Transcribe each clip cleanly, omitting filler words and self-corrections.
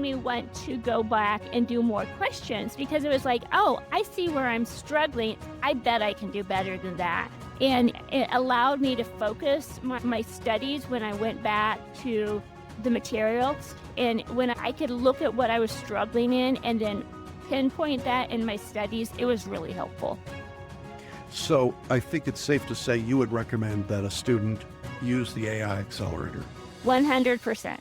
made me want to go back and do more questions because it was like, oh, I see where I'm struggling. I bet I can do better than that. And it allowed me to focus my studies when I went back to the materials. And when I could look at what I was struggling in and then pinpoint that in my studies, it was really helpful. So I think it's safe to say you would recommend that a student use the AI Accelerator. 100%.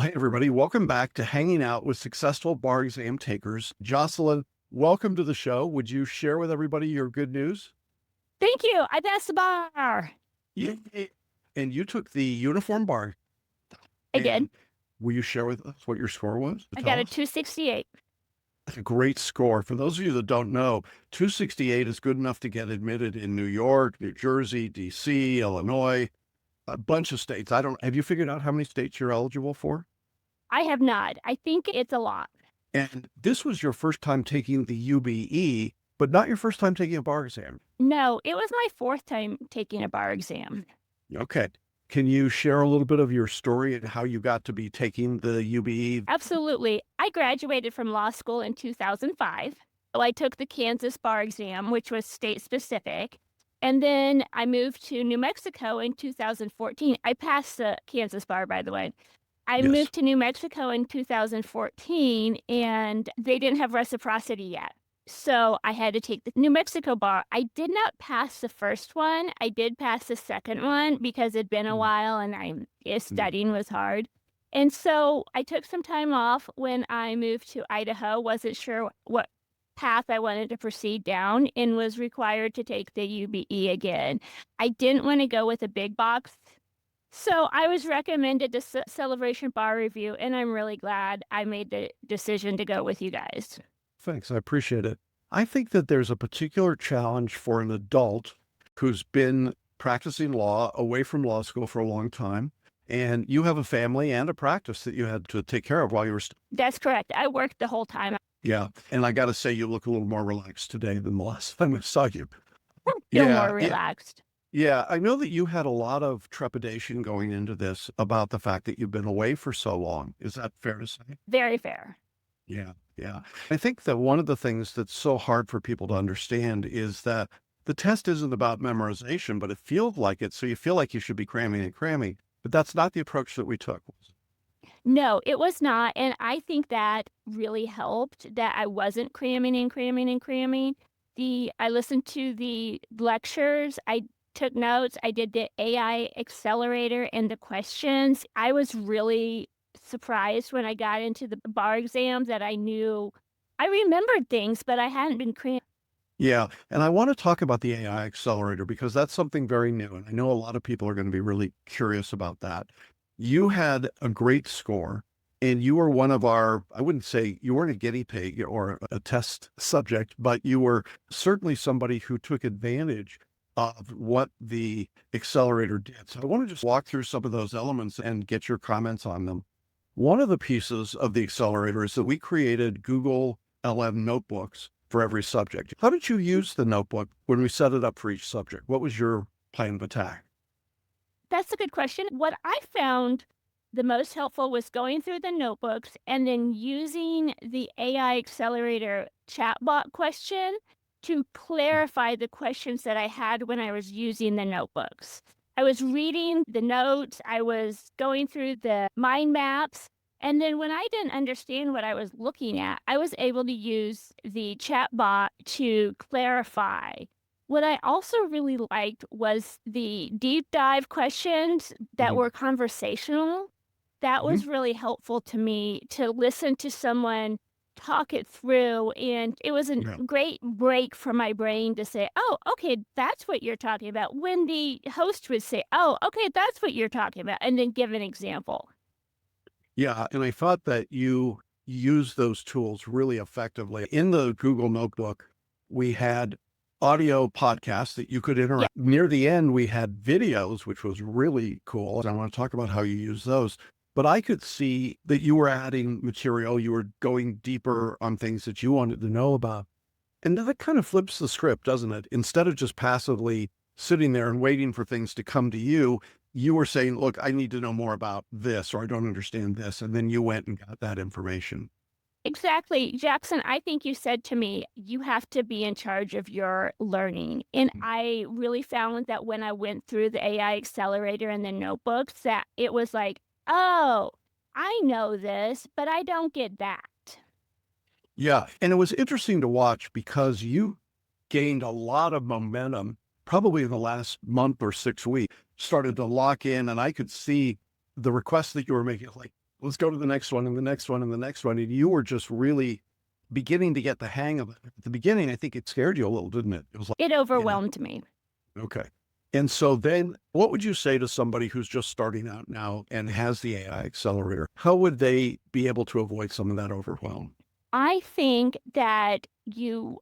Hi, everybody. Welcome back to Hanging Out with Successful Bar Exam Takers. Jocilyn, welcome to the show. Would you share with everybody your good news? Thank you. I passed the bar. Yeah. And you took the uniform bar. I did. Will you share with us what your score was? I got a 268. That's a great score. For those of you that don't know, 268 is good enough to get admitted in New York, New Jersey, DC, Illinois, a bunch of states. Have you figured out how many states you're eligible for? I have not. I think it's a lot. And this was your first time taking the UBE, but not your first time taking a bar exam. No, it was my fourth time taking a bar exam. Okay. Can you share a little bit of your story and how you got to be taking the UBE? Absolutely. I graduated from law school in 2005. So I took the Kansas bar exam, which was state specific. And then I moved to New Mexico in 2014. I passed the Kansas bar, by the way. I Yes. moved to New Mexico in 2014, and they didn't have reciprocity yet. So I had to take the New Mexico bar. I did not pass the first one. I did pass the second one because it'd been a while and studying was hard. And so I took some time off when I moved to Idaho, wasn't sure what path I wanted to proceed down, and was required to take the UBE again. I didn't want to go with a big box. So I was recommended to Celebration Bar Review, and I'm really glad I made the decision to go with you guys. Thanks. I appreciate it. I think that there's a particular challenge for an adult who's been practicing law away from law school for a long time. And you have a family and a practice that you had to take care of while you were. That's correct. I worked the whole time. Yeah. And I got to say, you look a little more relaxed today than the last time I saw you. Feel more relaxed. Yeah. I know that you had a lot of trepidation going into this about the fact that you've been away for so long. Is that fair to say? Very fair. Yeah. Yeah. I think that one of the things that's so hard for people to understand is that the test isn't about memorization, but it feels like it. So you feel like you should be cramming and cramming, but that's not the approach that we took. No, it was not. And I think that really helped that I wasn't cramming and cramming and cramming. I listened to the lectures. I took notes. I did the AI Accelerator and the questions. I was really surprised when I got into the bar exam that I remembered things, but I hadn't been cramming. Yeah. And I want to talk about the AI Accelerator because that's something very new. And I know a lot of people are going to be really curious about that. You had a great score and you were one of I wouldn't say you weren't a guinea pig or a test subject, but you were certainly somebody who took advantage of what the accelerator did. So I want to just walk through some of those elements and get your comments on them. One of the pieces of the accelerator is that we created Google LM notebooks for every subject. How did you use the notebook when we set it up for each subject? What was your plan of attack? That's a good question. What I found the most helpful was going through the notebooks and then using the AI Accelerator chatbot question to clarify the questions that I had when I was using the notebooks. I was reading the notes, I was going through the mind maps, and then when I didn't understand what I was looking at, I was able to use the chatbot to clarify. What I also really liked was the deep dive questions that were conversational. That was really helpful to me to listen to someone talk it through, and it was a great break for my brain to say, oh, okay, that's what you're talking about. When the host would say, oh, okay, that's what you're talking about, and then give an example. Yeah, and I thought that you used those tools really effectively. In the Google Notebook, we had audio podcasts that you could interact. Yeah. Near the end, we had videos, which was really cool. And I want to talk about how you use those. But I could see that you were adding material, you were going deeper on things that you wanted to know about. And that kind of flips the script, doesn't it? Instead of just passively sitting there and waiting for things to come to you, you were saying, look, I need to know more about this, or I don't understand this. And then you went and got that information. Exactly. Jackson, I think you said to me, you have to be in charge of your learning. And I really found that when I went through the AI accelerator and the notebooks, that it was like, oh, I know this, but I don't get that. Yeah. And it was interesting to watch because you gained a lot of momentum probably in the last month or 6 weeks, started to lock in. And I could see the requests that you were making, like, let's go to the next one and the next one and the next one. And you were just really beginning to get the hang of it. At the beginning, I think it scared you a little, didn't it? It was like, It you know, overwhelmed me. okay. And so then what would you say to somebody who's just starting out now and has the AI accelerator? How would they be able to avoid some of that overwhelm? I think that you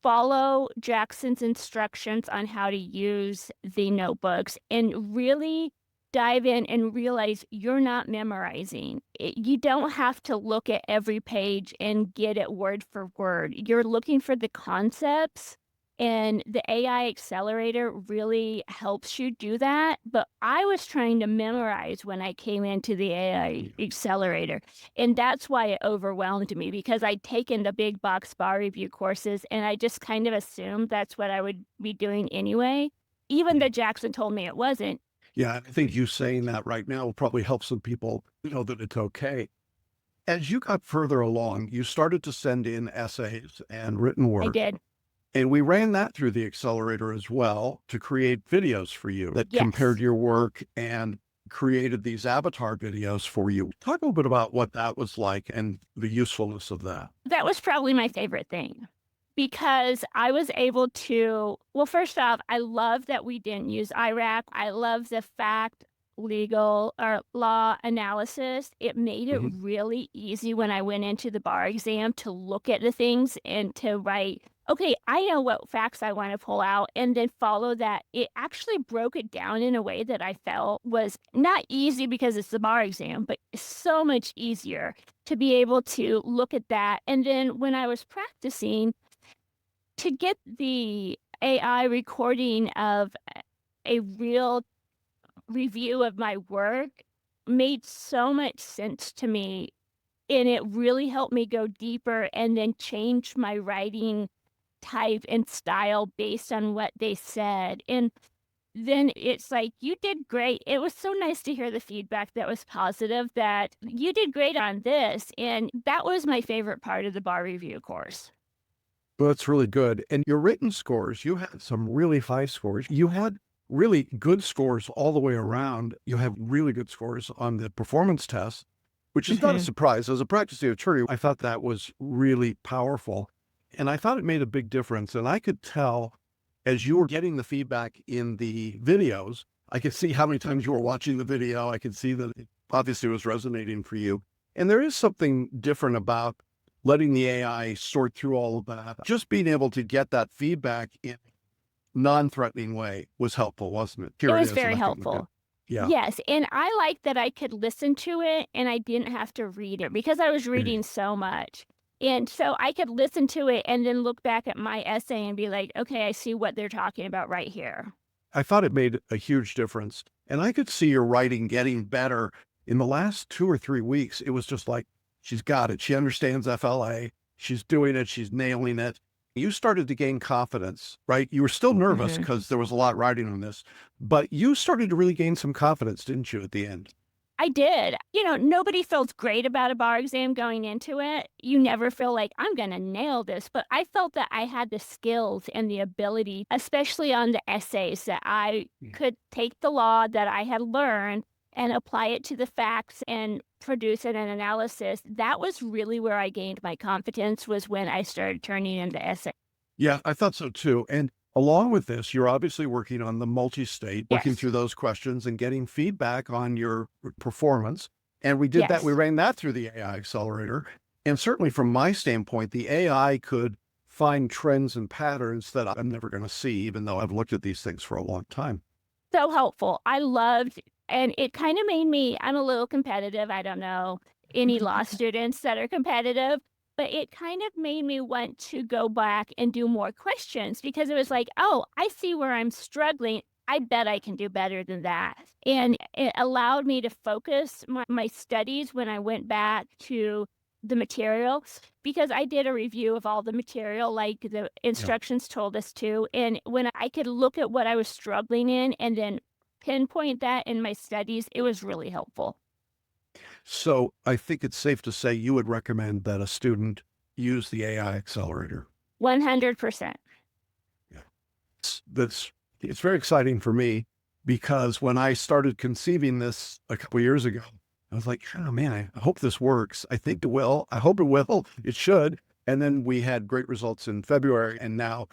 follow Jackson's instructions on how to use the notebooks and really dive in and realize you're not memorizing. You don't have to look at every page and get it word for word. You're looking for the concepts, and the AI accelerator really helps you do that. But I was trying to memorize when I came into the AI accelerator. And that's why it overwhelmed me because I'd taken the big box bar review courses and I just kind of assumed that's what I would be doing anyway, even though Jackson told me it wasn't. Yeah, I think you saying that right now will probably help some people know that it's okay. As you got further along, you started to send in essays and written I work, did. and we ran that through the accelerator as well to create videos for you that compared Yes. your work and created these avatar videos for you. Talk a little bit about what that was like and the usefulness of that. That was probably my favorite thing because I was able to, well, first off, I love that we didn't use IRAC. I love the fact legal or law analysis. It made it Mhm. really easy when I went into the bar exam to look at the things and to write, okay, I know what facts I want to pull out and then follow that. It actually broke it down in a way that I felt was not easy because it's the bar exam, but so much easier to be able to look at that. And then when I was practicing, to get the AI recording of a real review of my work made so much sense to me. And it really helped me go deeper and then change my writing type and style based on what they said. And then it's like, you did great. It was so nice to hear the feedback that was positive that you did great on this. And that was my favorite part of the bar review course. Well, that's really good. And your written scores, you had some really high scores. You had really good scores all the way around. You have really good scores on the performance test, which is not a Mhm. surprise. As a practicing attorney, I thought that was really powerful. And I thought it made a big difference. And I could tell as you were getting the feedback in the videos, I could see how many times you were watching the video. I could see that it obviously was resonating for you. And there is something different about letting the AI sort through all of that. Just being able to get that feedback in a non-threatening way was helpful, wasn't it? It Here it was is, and very I can look at. helpful. Yeah. Yes, and I like that I could listen to it and I didn't have to read it because I was Mhm. reading so much. And so I could listen to it and then look back at my essay and be like, okay, I see what they're talking about right here. I thought it made a huge difference, and I could see your writing getting better in the last 2 or 3 weeks. It was just like, she's got it. She understands FLA. She's doing it. She's nailing it. You started to gain confidence, right? You were still nervous Mhm. because there was a lot riding on this, but you started to really gain some confidence, didn't you, at the end? I did. Nobody feels great about a bar exam going into it. You never feel like, I'm going to nail this. But I felt that I had the skills and the ability, especially on the essays, that I could take the law that I had learned and apply it to the facts and produce an analysis. That was really where I gained my confidence, was when I started turning into essays. Yeah, I thought so too. And along with this, you're obviously working on the multi-state, working Yes. through those questions and getting feedback on your performance. And we did that. We Yes. ran that through the AI accelerator. And certainly from my standpoint, the AI could find trends and patterns that I'm never going to see, even though I've looked at these things for a long time. So helpful. I loved, and it kind of made me, I'm a little competitive. I don't know any law students that are competitive, but it kind of made me want to go back and do more questions because it was like, oh, I see where I'm struggling. I bet I can do better than that. And it allowed me to focus my studies when I went back to the material because I did a review of all the material like the Yeah. instructions told us to. And when I could look at what I was struggling in and then pinpoint that in my studies, it was really helpful. So I think it's safe to say you would recommend that a student use the AI accelerator. 100%. Yeah. It's very exciting for me because when I started conceiving this a couple years ago, I was like, oh man, I hope this works. I think it will. I hope it will. It should. And then we had great results in February, and now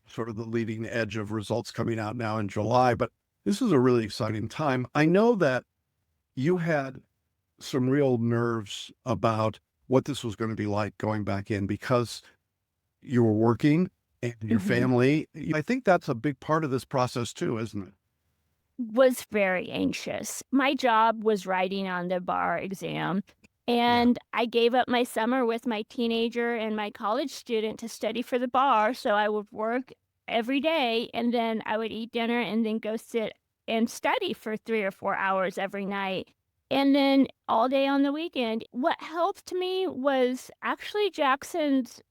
sort of the leading edge of results coming out now in July. But this is a really exciting time. I know that you had some real nerves about what this was going to be like going back in because you were working and your Mhm. family. I think that's a big part of this process too, isn't it? Was very anxious. My job was writing on the bar exam, Yeah. and I gave up my summer with my teenager and my college student to study for the bar, so I would work every day, and then I would eat dinner and then go sit and study for 3 or 4 hours every night, and then all day on the weekend. What helped me was actually Jackson's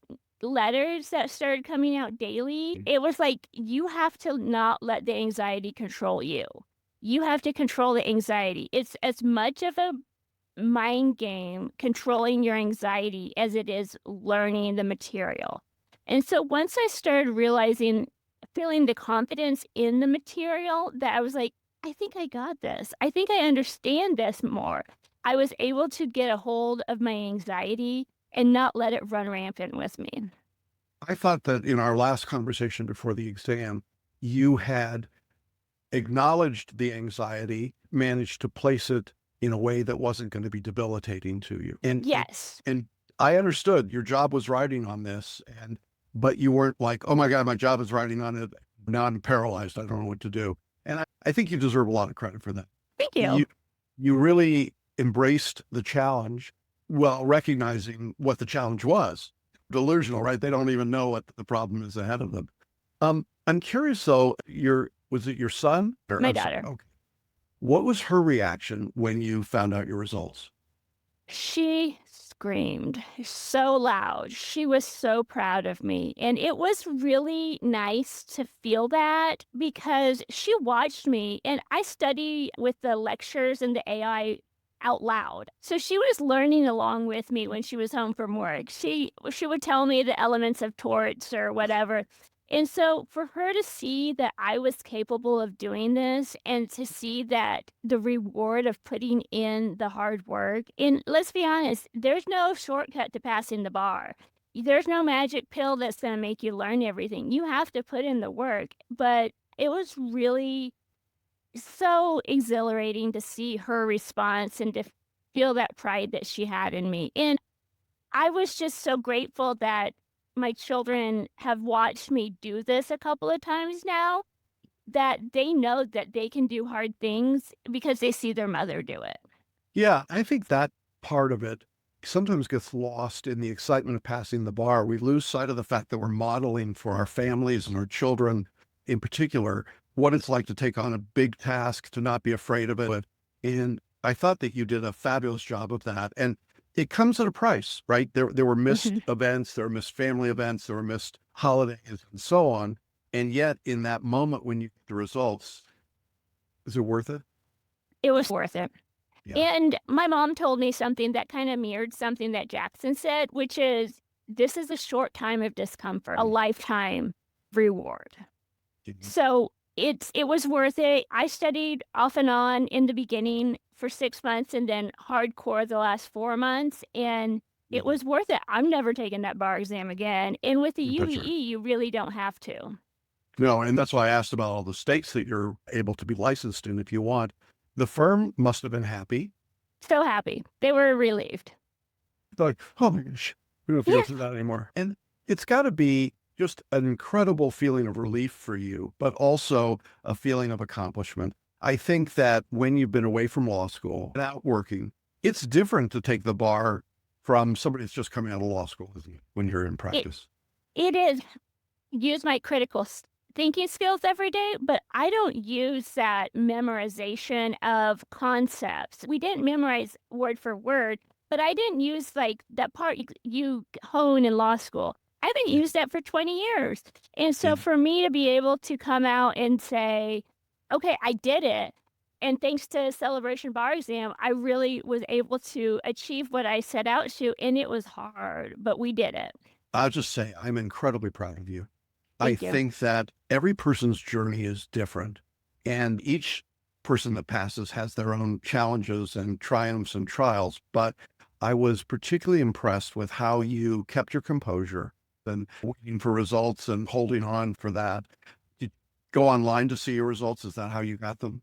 letters that started coming out daily. It was like, you have to not let the anxiety control you. You have to control the anxiety. It's as much of a mind game controlling your anxiety as it is learning the material. And so once I started realizing, feeling the confidence in the material, that I was like, I think I got this. I think I understand this more. I was able to get a hold of my anxiety and not let it run rampant with me. I thought that in our last conversation before the exam, you had acknowledged the anxiety, managed to place it in a way that wasn't going to be debilitating to you. Yes. And I understood your job was riding on this, and but you weren't like, oh my God, my job is riding on it. Now I'm paralyzed. I don't know what to do. And I think you deserve a lot of credit for that. Thank you. You really embraced the challenge while recognizing what the challenge was. Delusional, right? They don't even know what the problem is ahead of them. I'm curious though, was it your son? Or My I'm sorry. daughter. Okay. What was her reaction when you found out your results? She screamed so loud. She was so proud of me. And it was really nice to feel that because she watched me and I study with the lectures and the AI out loud. So she was learning along with me when she was home from work. She would tell me the elements of torts or whatever. And so for her to see that I was capable of doing this and to see that the reward of putting in the hard work, and let's be honest, there's no shortcut to passing the bar. There's no magic pill that's going to make you learn everything. You have to put in the work. But it was really so exhilarating to see her response and to feel that pride that she had in me. And I was just so grateful that my children have watched me do this a couple of times now, that they know that they can do hard things because they see their mother do it. Yeah, I think that part of it sometimes gets lost in the excitement of passing the bar. We lose sight of the fact that we're modeling for our families and our children in particular what it's like to take on a big task, to not be afraid of it. And I thought that you did a fabulous job of that. And it comes at a price, right? There were missed Mhm. events, there were missed family events, there were missed holidays and so on. And yet in that moment when you get the results, is it worth it? It was worth it. Yeah. And my mom told me something that kinda mirrored something that Jackson said, which is, "This is a short time of discomfort, a lifetime reward." Mhm. So, it was worth it. I studied off and on in the beginning for 6 months and then hardcore the last 4 months, and it Mhm. was worth it. I'm never taking that bar exam again, and with the That's right. UBE, you really don't have to. No, and that's why I asked about all the states that you're able to be licensed in if you want. The firm must have been happy. So happy. They were relieved. They're like, oh my gosh, we don't have to go Yeah. through that anymore. And it's got to be just an incredible feeling of relief for you, but also a feeling of accomplishment. I think that when you've been away from law school and out working, it's different to take the bar from somebody that's just coming out of law school, isn't it, when you're in It practice? it is. Use my critical thinking skills every day, but I don't use that memorization of concepts. We didn't memorize word for word, but I didn't use like that part you hone in law school. I haven't Yeah. used that for 20 years. And Yeah. so for me to be able to come out and say, okay, I did it. And thanks to Celebration Bar Exam, I really was able to achieve what I set out to. And it was hard, but we did it. I'll just say I'm incredibly proud of you. I Thank you. think that every person's journey is different, and each person that passes has their own challenges and triumphs and trials. But I was particularly impressed with how you kept your composure and waiting for results and holding on for that. Did you go online to see your results? Is that how you got them?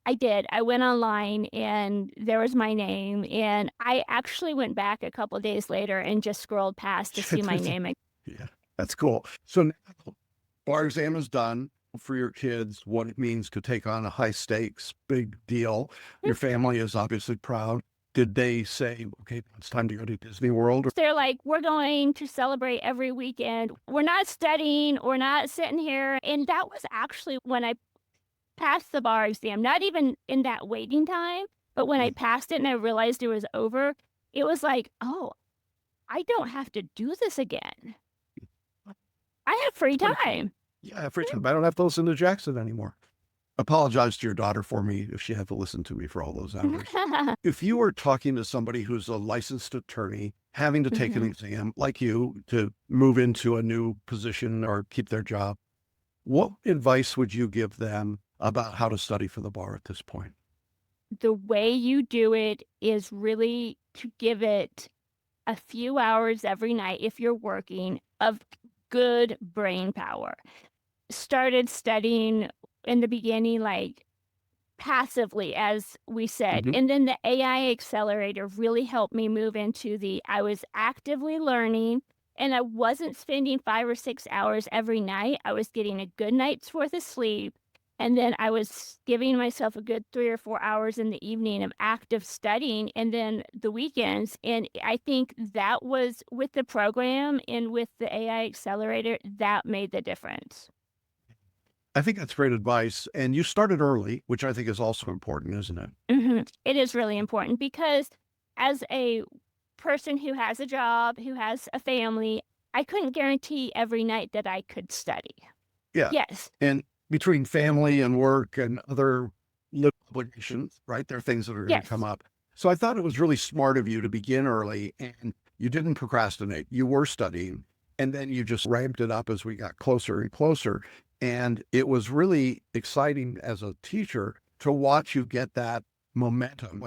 I did. I went online and there was my name, and I actually went back a couple days later and just scrolled past to see my name. Yeah, that's cool. So now bar exam is done for your kids, what it means to take on a high stakes, big deal. Your family is obviously proud. Did they say, okay, it's time to go to Disney World? Or, They're like, "We're going to celebrate every weekend. We're not studying, we're not sitting here." And that was actually when I passed the bar exam, not even in that waiting time, but when I passed it and I realized it was over, it was like, "Oh, I don't have to do this again. I have free it's pretty cool. time." Yeah, every time. I don't have to listen to Jackson anymore. Apologize to your daughter for me if she had to listen to me for all those hours. If you were talking to somebody who's a licensed attorney, having to take an Mhm. exam like you to move into a new position or keep their job, what advice would you give them about how to study for the bar at this point? The way you do it is really to give it a few hours every night if you're working of good brain power. Started studying in the beginning, like passively, as we said. Mhm. And then the AI accelerator really helped me move into I was actively learning and I wasn't spending 5 or 6 hours every night. I was getting a good night's worth of sleep. And then I was giving myself a good 3 or 4 hours in the evening of active studying and then the weekends. And I think that was with the program and with the AI accelerator, that made the difference. I think that's great advice. And you started early, which I think is also important, isn't it? Mhm. It is really important because as a person who has a job, who has a family, I couldn't guarantee every night that I could study. Yeah. Yes. And between family and work and other little obligations, right? There are things that are going to come Yes. up. So I thought it was really smart of you to begin early and you didn't procrastinate. You were studying and then you just ramped it up as we got closer and closer. And it was really exciting as a teacher to watch you get that momentum.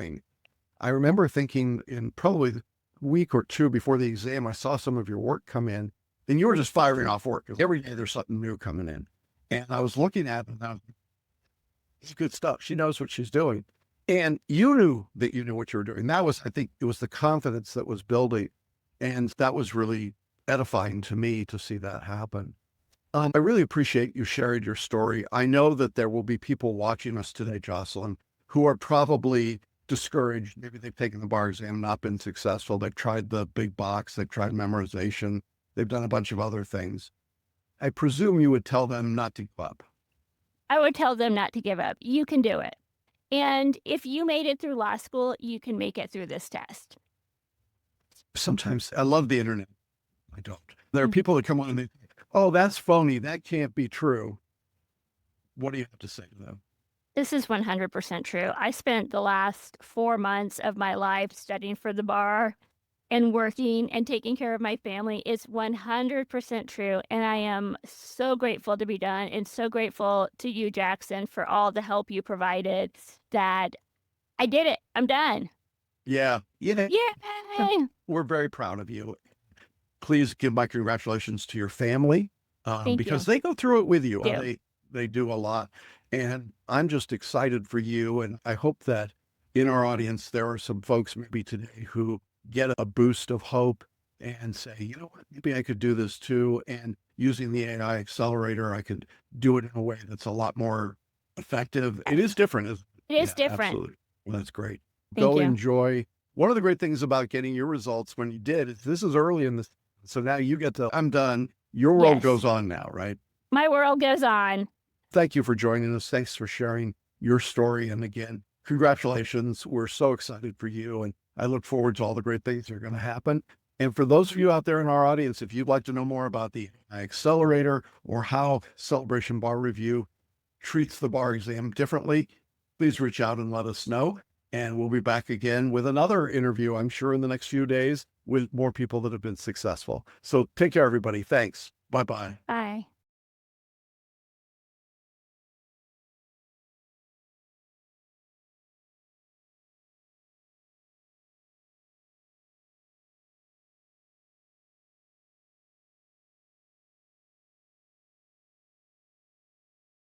I remember thinking in probably the week or two before the exam, I saw some of your work come in and you were just firing off work. Every day there's something new coming in. And I was looking at it and I was, it's good stuff. She knows what she's doing. And you knew that you knew what you were doing. That was, I think it was the confidence that was building. And that was really edifying to me to see that happen. I really appreciate you sharing your story. I know that there will be people watching us today, Jocilyn, who are probably discouraged. Maybe they've taken the bar exam, not been successful. They've tried the big box, they've tried memorization, they've done a bunch of other things. I presume you would tell them not to give up. I would tell them not to give up. You can do it. And if you made it through law school, you can make it through this test. Sometimes I love the internet. I don't. There are Mhm. people that come on and they, oh, that's phony. That can't be true. What do you have to say to them? This is 100% true. I spent the last 4 months of my life studying for the bar and working and taking care of my family is 100% true. And I am so grateful to be done and so grateful to you, Jackson, for all the help you provided that I did it. I'm done. Yeah. Yeah. Yay! We're very proud of you. Please give my congratulations to your family Thank because you. they go through it with you. Do. They do a lot. And I'm just excited for you. And I hope that in our audience, there are some folks maybe today who get a boost of hope and say, you know what, maybe I could do this too. And using the AI accelerator, I could do it in a way that's a lot more effective. It is Yes. different. It is Yeah, different. absolutely. Well, that's great. Thank Go you. enjoy. One of the great things about getting your results when you did is this is early in the, so now you get to, I'm done. Your world Yes. goes on now, right? My world goes on. Thank you for joining us. Thanks for sharing your story. And again, congratulations. We're so excited for you. And I look forward to all the great things that are going to happen. And for those of you out there in our audience, if you'd like to know more about the Accelerator or how Celebration Bar Review treats the bar exam differently, please reach out and let us know. And we'll be back again with another interview, I'm sure, in the next few days with more people that have been successful. So take care, everybody. Thanks. Bye bye. Bye.